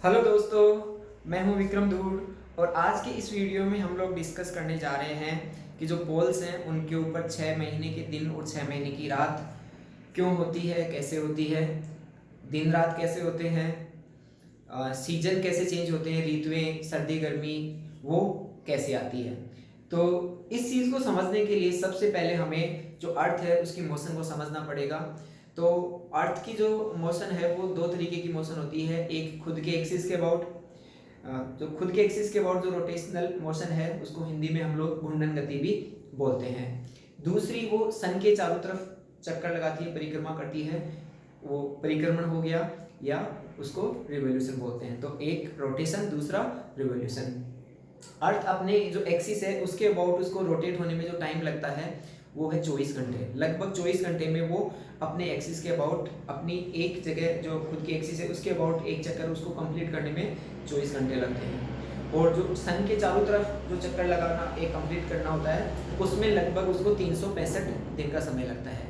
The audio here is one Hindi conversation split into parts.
हेलो दोस्तों, मैं हूं विक्रम धूड़। और आज के इस वीडियो में हम लोग डिस्कस करने जा रहे हैं कि जो पोल्स हैं उनके ऊपर 6 महीने के दिन और 6 महीने की रात क्यों होती है, कैसे होती है, दिन रात कैसे होते हैं, सीजन कैसे चेंज होते हैं, ऋतुएं सर्दी गर्मी वो कैसे आती है। तो इस चीज़ को समझने के लिए सबसे पहले हमें जो अर्थ है उसकी मोशन को समझना पड़ेगा। तो अर्थ की जो मोशन है वो दो तरीके की मोशन होती है। एक खुद के एक्सिस के अबाउट, जो खुद के एक्सिस के अबाउट जो रोटेशनल मोशन है उसको हिंदी में हम लोग घूर्णन गति भी बोलते हैं। दूसरी वो सन के चारों तरफ चक्कर लगाती है, परिक्रमा करती है, वो परिक्रमण हो गया या उसको रिवोल्यूशन बोलते हैं। तो एक रोटेशन, दूसरा रिवोल्यूशन। अर्थ अपने जो एक्सिस है उसके अबाउट उसको रोटेट होने में जो टाइम लगता है वो है 24 घंटे। लगभग 24 घंटे में वो अपने एक्सिस के अबाउट अपनी एक जगह जो खुद की एक्सिस है उसके अबाउट एक चक्कर उसको कंप्लीट करने में 24 घंटे लगते हैं। और जो सन के चारों तरफ जो चक्कर लगाना एक कंप्लीट करना होता है उसमें लगभग उसको 365 दिन का समय लगता है।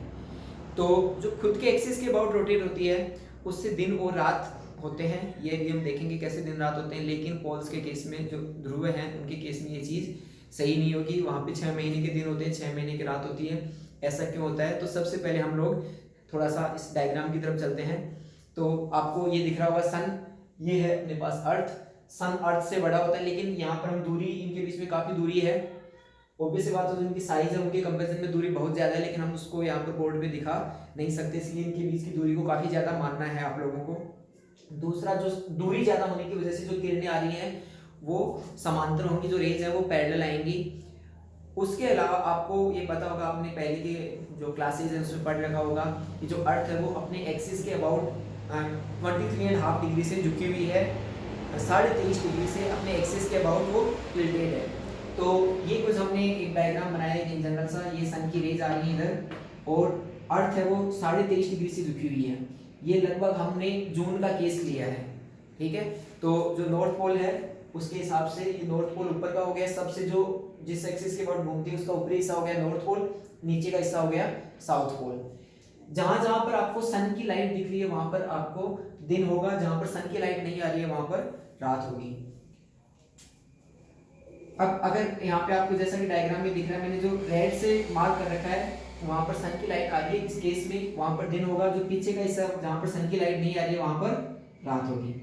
तो जो खुद के एक्सिस के अबाउट रोटेट होती है उससे दिन और रात होते हैं, ये भी हम देखेंगे कैसे दिन रात होते हैं। लेकिन पोल्स के केस में जो ध्रुव हैं उनके केस में ये चीज़ सही नहीं होगी। वहाँ पे 6 महीने के दिन होते हैं, 6 महीने की रात होती है। ऐसा क्यों होता है? तो सबसे पहले हम लोग थोड़ा सा इस डायग्राम की तरफ चलते हैं। तो आपको ये दिख रहा होगा सन, ये है अपने पास अर्थ। सन अर्थ से बड़ा होता है लेकिन यहाँ पर हम दूरी, इनके बीच में काफ़ी दूरी है। ऑब्वियस बात है, जिनकी साइज है उनके कंपेरिजन में दूरी बहुत ज़्यादा है, लेकिन हम उसको यहाँ पर बोर्ड पे दिखा नहीं सकते, इसलिए इनके बीच की दूरी को काफ़ी ज़्यादा मानना है आप लोगों को। दूसरा, जो दूरी ज़्यादा होने की वजह से जो किरणें आ रही हैं वो समांतर होंगी, जो रेज है वो पैरेलल आएंगी। उसके अलावा आपको ये पता होगा, आपने पहले के जो क्लासेज है उसमें पढ़ रखा होगा कि जो अर्थ है वो अपने एक्सिस के अबाउट 23.5 डिग्री से झुकी हुई है, 23.5 डिग्री से अपने एक्सिस के अबाउट वो टिल्टेड है। तो ये कुछ हमने एक डायग्राम बनाया है इन जनरल सा। ये सन की रेज आ रही है इधर और अर्थ है वो 23.5 डिग्री से झुकी हुई है। ये लगभग हमने जून का केस लिया है, ठीक है। तो जो नॉर्थ पोल है उसके हिसाब से ये नॉर्थ पोल ऊपर का हो गया, सबसे जो जिस एक्सिस के अबाउट घूमती है उसका ऊपरी हिस्सा हो गया नॉर्थ पोल, नीचे का हिस्सा हो गया साउथ पोल। जहां जहां पर आपको सन की लाइट दिख रही है वहां पर आपको दिन होगा, जहां पर सन की लाइट नहीं आ रही है वहां पर रात होगी। अब अगर यहाँ पे आपको जैसा कि डायग्राम में दिख रहा है, मैंने जो रेड से मार्क कर रखा है वहां पर सन की लाइट आ रही है, इस केस में वहां पर दिन होगा। जो पीछे का हिस्सा जहां पर सन की लाइट नहीं आ रही है वहां पर रात होगी।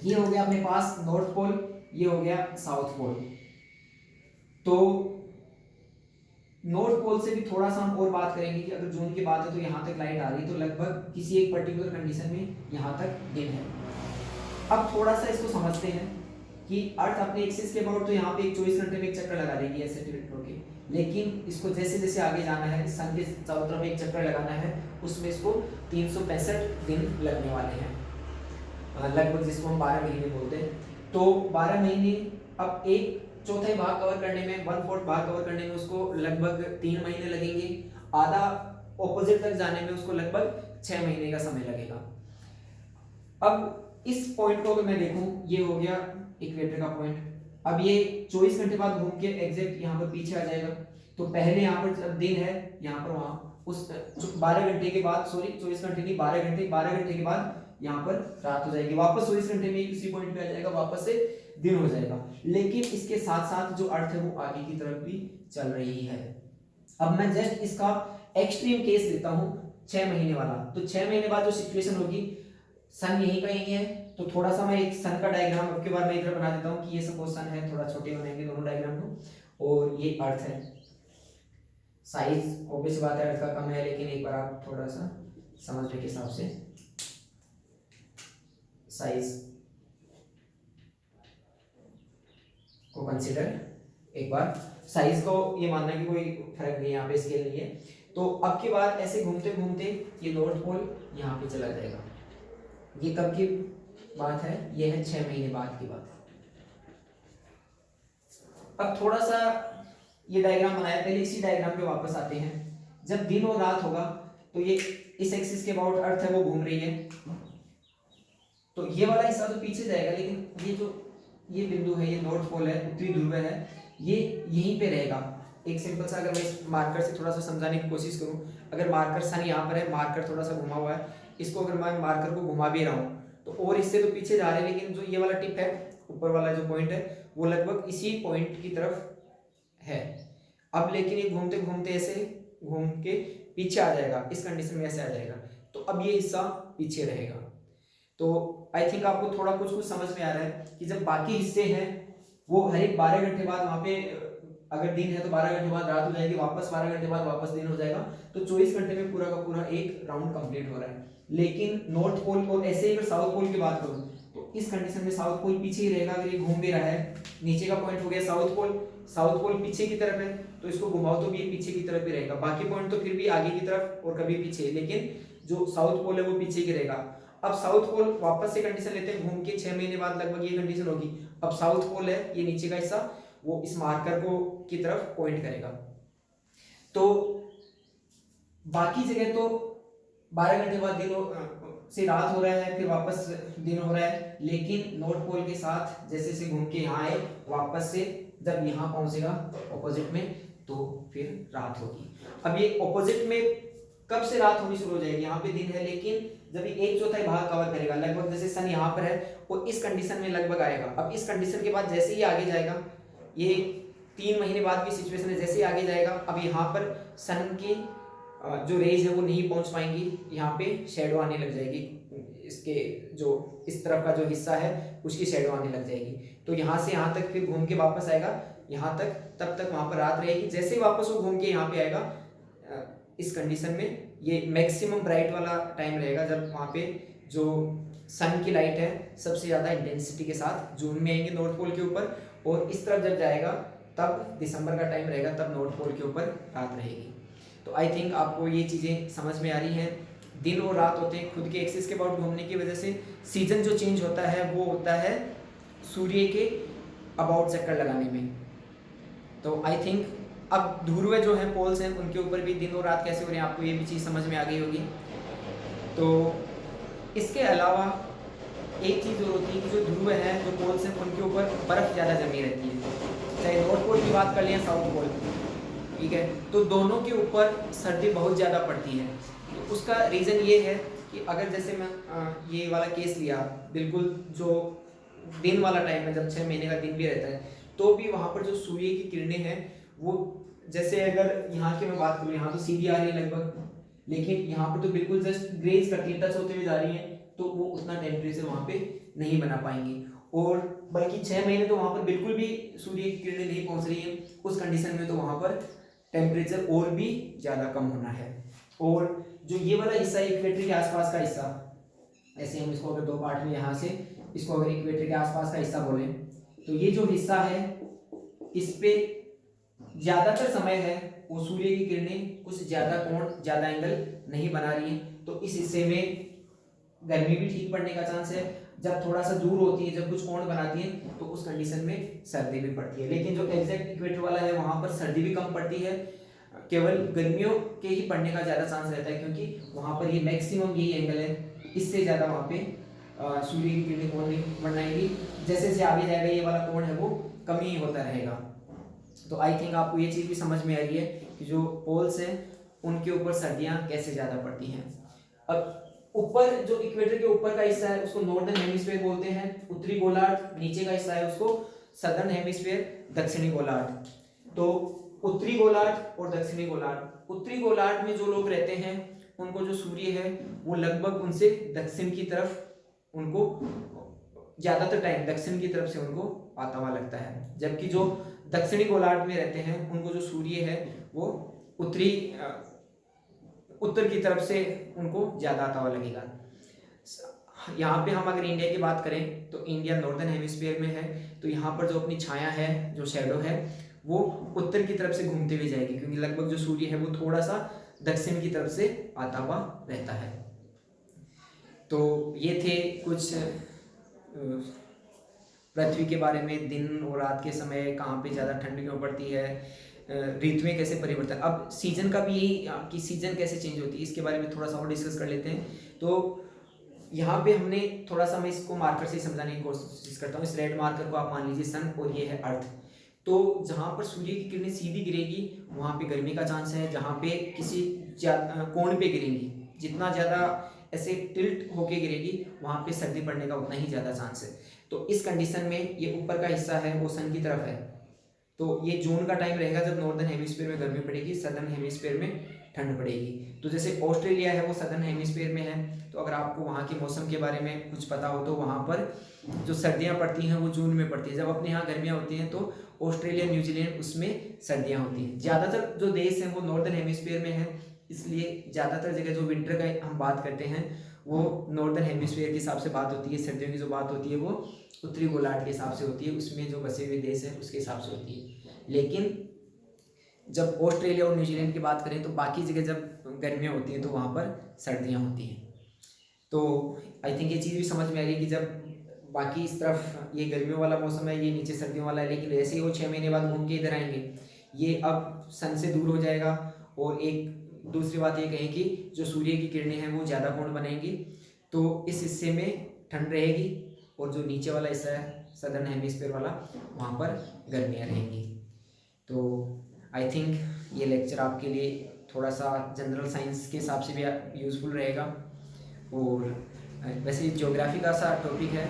ये हो गया अपने पास नॉर्थ पोल, ये हो गया साउथ पोल। तो नॉर्थ पोल से भी थोड़ा सा हम और बात करेंगे कि अगर जून की बात है तो यहाँ तक लाइट आ रही है, तो लगभग किसी एक पर्टिकुलर कंडीशन में यहाँ तक दिन है। अब थोड़ा सा इसको समझते हैं कि अर्थ अपने एक्सिस के अबाउट तो यहाँ पे 24 घंटे में एक चक्कर लगा देगी ऐसे टिल्ट होके, लेकिन इसको जैसे जैसे आगे जाना है, सन के चारों तरफ एक चक्कर लगाना है, उसमें इसको 365 दिन लगने वाले हैं लगभग, जिसको हम 12 महीने बोलते हैं। तो 12 महीने, अब एक चौथाई भाग कवर करने में, 1/4 भाग कवर करने में उसको लगभग 3 महीने लगेंगे। आधा ऑपोजिट तक जाने में उसको लगभग 6 महीने का समय लगेगा। अब इस पॉइंट को अगर मैं देखूं, ये हो गया इक्वेटर का पॉइंट। अब ये 24 घंटे बाद घूम के एग्जैक्ट यहाँ पर पीछे आ जाएगा। तो पहले यहाँ पर जब दिन है यहाँ पर, वहाँ उस 12 घंटे के बाद, सॉरी 24 घंटे नहीं, 12 घंटे, 12 घंटे के बाद यहाँ पर रात हो जाएगी। वापस 24 घंटे में इसी पॉइंट पे आ जाएगा, वापस से दिन हो जाएगा। लेकिन इसके साथ साथ जो अर्थ है वो आगे की तरफ भी चल रही है। अब मैं जस्ट इसका एक्सट्रीम केस लेता हूँ 6 महीने वाला। तो 6 महीने बाद जो सिचुएशन होगी, सन यहीं का यहीं है, तो थोड़ा सा मैं एक सन का डायग्राम अब के बाद मैं इधर बना देता हूँ कि ये सपोज सन है, थोड़ा छोटे बनाएंगे दोनों डायग्राम को। और ये अर्थ है, साइज ऑब्वियस बात है अर्थ का कम है, लेकिन एक बार आप थोड़ा सा समझने के हिसाब से साइज को कंसीडर, एक बार साइज को ये मानना कि कोई फर्क नहीं है यहाँ पे, स्केल नहीं है। तो अब की बार ऐसे घूमते घूमते ये नॉर्थ पोल यहाँ पे चला जाएगा। ये कब की बात है? ये है 6 महीने बाद की बात। अब थोड़ा सा ये डायग्राम बनाया, पहले इसी डायग्राम पे वापस आते हैं। जब दिन और रात होगा तो ये इस एक्सिस के अबाउट अर्थ है वो घूम रही है, तो ये वाला हिस्सा तो पीछे जाएगा, लेकिन ये जो ये बिंदु है, ये नॉर्थ पोल है, उत्तरी ध्रुव है, ये यहीं पे रहेगा। एक सिंपल सा अगर मैं इस मार्कर से थोड़ा सा समझाने की कोशिश करूं, अगर मार्कर सन यहाँ पर है, मार्कर थोड़ा सा घुमा हुआ है, इसको अगर मैं मार्कर को घुमा भी रहा हूँ तो और इससे तो पीछे जा रहे हैं, लेकिन जो ये वाला टिप है, ऊपर वाला जो पॉइंट है, वो लगभग इसी पॉइंट की तरफ है। अब लेकिन ये घूमते घूमते ऐसे घूम के पीछे आ जाएगा, इस कंडीशन में ऐसे आ जाएगा, तो अब ये हिस्सा पीछे रहेगा। तो आई थिंक आपको थोड़ा कुछ समझ में आ रहा है कि जब बाकी हिस्से हैं वो हर एक 12 घंटे बाद, वहां पे अगर दिन है तो 12 घंटे बाद रात हो जाएगी, वापस 12 घंटे बाद वापस दिन हो जाएगा, तो 24 घंटे में पूरा का पूरा एक राउंड कंप्लीट हो रहा है। लेकिन नॉर्थ पोल और ऐसे ही अगर साउथ पोल की बात करूं तो इस कंडीशन में साउथ पोल पीछे ही रहेगा। अगर ये घूम भी रहा है, नीचे का पॉइंट हो गया साउथ पोल, साउथ पोल पीछे की तरफ है, तो इसको घुमाओ तो भी ये पीछे की तरफ ही रहेगा। बाकी पॉइंट तो फिर भी आगे की तरफ और कभी पीछे, लेकिन जो साउथ पोल है वो पीछे की रहेगा। अब साउथ पोल वापस से कंडीशन लेते हैं, घूम के 6 महीने बाद लगभग ये कंडीशन होगी। अब साउथ पोल है, ये नीचे का हिस्सा, वो इस मार्कर को की तरफ पॉइंट करेगा। तो बाकी जगह तो 12 घंटे बाद दिन से रात हो रहा है, फिर वापस दिन हो रहा है, लेकिन नॉर्थ पोल के साथ जैसे से घूम के यहाँ आए, वापस से जब यहाँ पहुंचेगा ऑपोजिट में, तो फिर रात होगी। अब ये ऑपोजिट में कब से रात होनी शुरू हो जाएगी, यहाँ पे दिन है, लेकिन जब ये 1/4 भाग कवर करेगा, लगभग जैसे सन यहाँ पर है वो इस कंडीशन में लगभग आएगा। अब इस कंडीशन के बाद जैसे ही आगे जाएगा, ये 3 महीने बाद की सिचुएशन है, जैसे ही आगे जाएगा, अब यहाँ पर सन की जो रेज है वो नहीं पहुंच पाएंगी, यहाँ पे शेडो आने लग जाएगी, इसके जो इस तरफ का जो हिस्सा है उसकी शेडो आने लग जाएगी। तो यहाँ से यहाँ तक फिर घूम के वापस आएगा यहाँ तक, तब तक वहाँ पर रात रहेगी। जैसे ही वापस वो घूम के यहाँ पे आएगा, इस कंडीशन में ये मैक्सिमम ब्राइट वाला टाइम रहेगा, जब वहाँ पे जो सन की लाइट है सबसे ज़्यादा इंटेंसिटी के साथ जून में आएंगे नॉर्थ पोल के ऊपर, और इस तरफ जब जाएगा तब दिसंबर का टाइम रहेगा, तब नॉर्थ पोल के ऊपर रात रहेगी। तो आई थिंक आपको ये चीज़ें समझ में आ रही हैं। दिन और रात होते हैं, खुद के एक्सिस के अबाउट घूमने की वजह से सीजन जो चेंज होता है वो होता है सूर्य के अबाउट चक्कर लगाने में। तो आई थिंक अब ध्रुव जो है, पोल्स हैं, उनके ऊपर भी दिन और रात कैसे हो रहे हैं, आपको ये भी चीज़ समझ में आ गई होगी। तो इसके अलावा एक चीज़ और होती है कि जो ध्रुव है, जो पोल्स हैं, उनके ऊपर बर्फ़ ज़्यादा जमी रहती है। चाहे नॉर्थ पोल की बात कर लें, साउथ पोल, ठीक है, तो दोनों के ऊपर सर्दी बहुत ज़्यादा पड़ती है। तो उसका रीज़न ये है कि अगर जैसे मैं ये वाला केस लिया, बिल्कुल जो दिन वाला टाइम है, जब 6 महीने का दिन भी रहता है, तो भी वहाँ पर जो सूर्य की किरणें हैं वो, जैसे अगर यहाँ की मैं बात करूँ, यहाँ तो सीधी आ रही है लगभग, लेकिन यहाँ पर तो बिल्कुल जस्ट ग्रेज करती है, टच होते हुए जा रही है, तो वो उतना टेम्परेचर वहाँ पे नहीं बना पाएंगी। और बल्कि 6 महीने तो वहाँ पर बिल्कुल भी सूर्य की किरणें नहीं पहुँच रही है, उस कंडीशन में तो वहाँ पर टेम्परेचर और भी ज़्यादा कम होना है। और जो ये वाला हिस्सा है, इक्वेटर के आसपास का हिस्सा, ऐसे हम इसको अगर 2 पार्ट में यहाँ से इसको अगर इक्वेटर के आसपास का हिस्सा बोलें, तो ये जो हिस्सा है इस पे ज़्यादातर समय है वो सूर्य की किरणें कुछ ज़्यादा कोण, ज़्यादा एंगल नहीं बना रही है, तो इस हिस्से में गर्मी भी ठीक पड़ने का चांस है। जब थोड़ा सा दूर होती है, जब कुछ कोण बनाती है, तो उस कंडीशन में सर्दी भी पड़ती है। लेकिन जो एग्जैक्ट इक्वेटर वाला है वहाँ पर सर्दी भी कम पड़ती है, केवल गर्मियों के ही पड़ने का ज़्यादा चांस रहता है, क्योंकि वहाँ पर ये मैक्सिमम यही एंगल है, इससे ज़्यादा वहाँ पे सूर्य की किरणें कोण नहीं बनाएगी। जैसे जैसे आगे जाएगा ये वाला कोण है वो कम ही होता रहेगा। तो आई थिंक आपको ये चीज़ भी समझ में आ रही है कि जो पोल्स हैं उनके ऊपर सर्दियाँ कैसे ज़्यादा पड़ती हैं। अब ऊपर जो इक्वेटर के ऊपर का हिस्सा है उसको नॉर्दर्न हेमिस्फीयर बोलते हैं, उत्तरी गोलार्ध, नीचे का हिस्सा है उसको सदर्न हेमिस्फीयर, दक्षिणी गोलार्ध। तो उत्तरी गोलार्ध और दक्षिणी गोलार्ध, उत्तरी गोलार्ध में जो लोग रहते हैं उनको जो सूर्य है वो लगभग उनसे दक्षिण की तरफ, उनको ज़्यादातर टाइम दक्षिण की तरफ से उनको आता हुआ लगता है, जबकि जो दक्षिणी गोलार्ध में रहते हैं उनको जो सूर्य है वो उत्तर की तरफ से उनको ज़्यादा आता हुआ लगेगा। यहाँ पे हम अगर इंडिया की बात करें तो इंडिया नॉर्दर्न हेमिस्फीयर में है, तो यहाँ पर जो अपनी छाया है, जो शैडो है, वो उत्तर की तरफ से घूमते हुए जाएगी, क्योंकि लगभग जो सूर्य है वो थोड़ा सा दक्षिण की तरफ से आता हुआ रहता है। तो ये थे कुछ पृथ्वी के बारे में, दिन और रात के समय कहाँ पे ज़्यादा ठंड क्यों पड़ती है, ऋतुएं कैसे परिवर्तन, अब सीजन का भी यही कि सीजन कैसे चेंज होती है, इसके बारे में थोड़ा सा और डिस्कस कर लेते हैं। तो यहाँ पे हमने थोड़ा सा, मैं इसको मार्कर से समझाने की कोशिश करता हूँ। इस रेड मार्कर को आप मान लीजिए सन और ये है अर्थ। तो जहाँ पर सूर्य की किरणें सीधी गिरेगी वहाँ पे गर्मी का चांस है, जहाँ पे किसी कोण पे गिरेंगी, जितना ज़्यादा ऐसे टिल्ट होके गिरेगी, वहाँ पे सर्दी पड़ने का उतना ही ज़्यादा चांस है। तो इस कंडीशन में ये ऊपर का हिस्सा है वो सन की तरफ है, तो ये जून का टाइम रहेगा जब नॉर्दर्न हेमिस्फीयर में गर्मी पड़ेगी, सदर्न हेमिस्फीयर में ठंड पड़ेगी। तो जैसे ऑस्ट्रेलिया है वो सदर्न हेमिस्फीयर में है, तो अगर आपको वहाँ के मौसम के बारे में कुछ पता हो तो वहाँ पर जो सर्दियाँ पड़ती हैं वो जून में पड़ती है। जब अपने यहाँ गर्मियाँ होती हैं तो ऑस्ट्रेलिया न्यूजीलैंड उसमें सर्दियाँ होती हैं। ज़्यादातर जो देश हैं वो नॉर्दर्न हेमिस्फीयर में है, इसलिए ज़्यादातर जगह जो विंटर का हम बात करते हैं वो नॉर्दर्न हेमिस्फीयर के हिसाब से बात होती है। सर्दियों की जो बात होती है वो उत्तरी गोलार्ध के हिसाब से होती है, उसमें जो बसे हुए देश हैं उसके हिसाब से होती है। लेकिन जब ऑस्ट्रेलिया और न्यूजीलैंड की बात करें तो बाकी जगह जब गर्मियाँ होती हैं तो वहाँ पर सर्दियाँ होती हैं। तो आई थिंक ये चीज़ भी समझ में आ रही है कि जब बाकी इस तरफ ये गर्मियों वाला मौसम है, ये नीचे सर्दियों वाला है, लेकिन वैसे ही वो 6 महीने बाद घूम के इधर आएंगे, ये अब सन से दूर हो जाएगा। और एक दूसरी बात ये कहें कि जो सूर्य की किरणें हैं वो ज़्यादा कोण बनाएंगी, तो इस हिस्से में ठंड रहेगी, और जो नीचे वाला हिस्सा है सदर्न हेमिस्फीयर वाला, वहाँ पर गर्मियाँ रहेंगी। तो आई थिंक ये लेक्चर आपके लिए थोड़ा सा जनरल साइंस के हिसाब से भी यूज़फुल रहेगा। और वैसे ज्योग्राफी का सा टॉपिक है,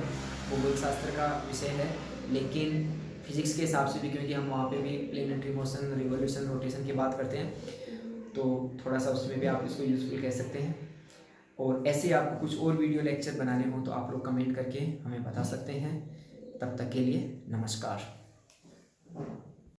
भूगोल शास्त्र का विषय है, लेकिन फिजिक्स के हिसाब से भी, क्योंकि हम वहाँ पे भी प्लेनेटरी मोशन, रिवोल्यूशन, रोटेशन की बात करते हैं, तो थोड़ा सा उसमें भी आप इसको यूज़फुल कह सकते हैं। और ऐसे आपको कुछ और वीडियो लेक्चर बनाने हो तो आप लोग कमेंट करके हमें बता सकते हैं। तब तक के लिए नमस्कार।